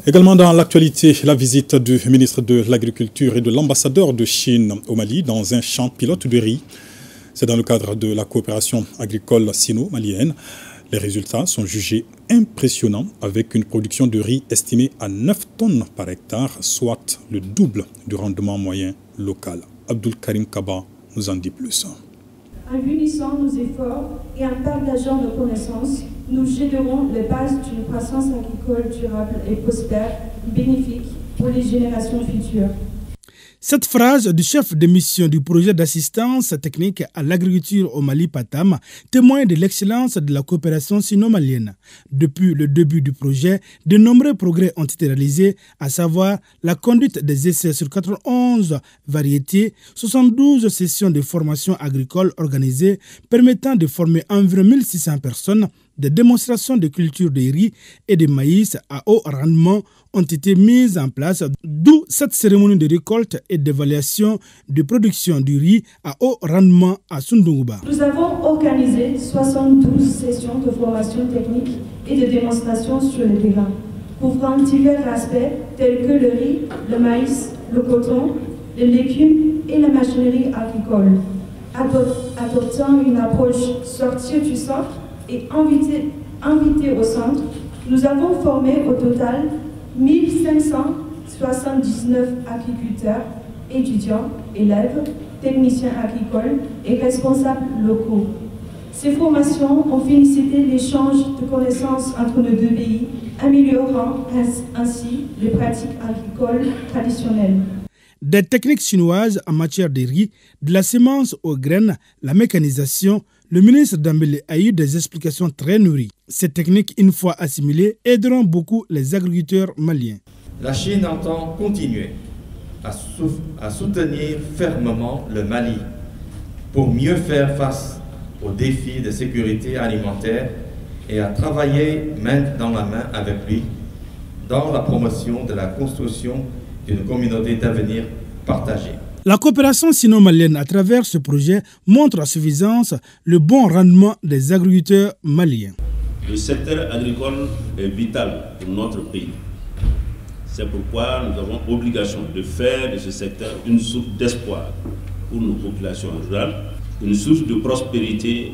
Également dans l'actualité, la visite du ministre de l'Agriculture et de l'ambassadeur de Chine au Mali dans un champ pilote de riz. C'est dans le cadre de la coopération agricole sino-malienne. Les résultats sont jugés impressionnants avec une production de riz estimée à 9 tonnes par hectare, soit le double du rendement moyen local. Abdul Karim Kaba nous en dit plus. En unissant nos efforts et en partageant nos connaissances, nous générons les bases d'une croissance agricole durable et prospère, bénéfique pour les générations futures. Cette phrase du chef de mission du projet d'assistance technique à l'agriculture au Mali PATAM témoigne de l'excellence de la coopération sino-malienne. Depuis le début du projet, de nombreux progrès ont été réalisés, à savoir la conduite des essais sur 91 variétés, 72 sessions de formation agricole organisées permettant de former environ 1600 personnes, des démonstrations de culture de riz et de maïs à haut rendement ont été mises en place, d'où cette cérémonie de récolte et d'évaluation de production du riz à haut rendement à Sundunguba. Nous avons organisé 72 sessions de formation technique et de démonstration sur le terrain, couvrant divers aspects tels que le riz, le maïs, le coton, les légumes et la machinerie agricole, adoptant une approche sortir du centre et invité au centre. Nous avons formé au total 1579 agriculteurs, étudiants, élèves, techniciens agricoles et responsables locaux. Ces formations ont félicité l'échange de connaissances entre nos deux pays, améliorant ainsi les pratiques agricoles traditionnelles. Des techniques chinoises en matière de riz, de la semence aux graines, la mécanisation, le ministre Dambélé a eu des explications très nourries. Ces techniques, une fois assimilées, aideront beaucoup les agriculteurs maliens. La Chine entend continuer à soutenir fermement le Mali pour mieux faire face aux défis de sécurité alimentaire et à travailler main dans la main avec lui dans la promotion de la construction d'une communauté d'avenir partagée. La coopération sino-malienne à travers ce projet montre à suffisance le bon rendement des agriculteurs maliens. Le secteur agricole est vital pour notre pays. C'est pourquoi nous avons obligation de faire de ce secteur une source d'espoir pour nos populations rurales, une source de prospérité,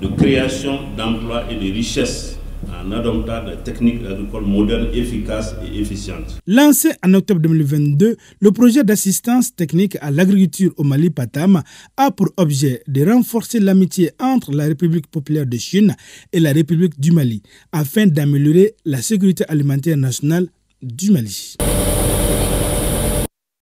de création d'emplois et de richesses en adoptant des techniques agricoles modernes, efficaces et efficientes. Lancé en octobre 2022, le projet d'assistance technique à l'agriculture au Mali PATAM a pour objet de renforcer l'amitié entre la République populaire de Chine et la République du Mali, afin d'améliorer la sécurité alimentaire nationale du Mali.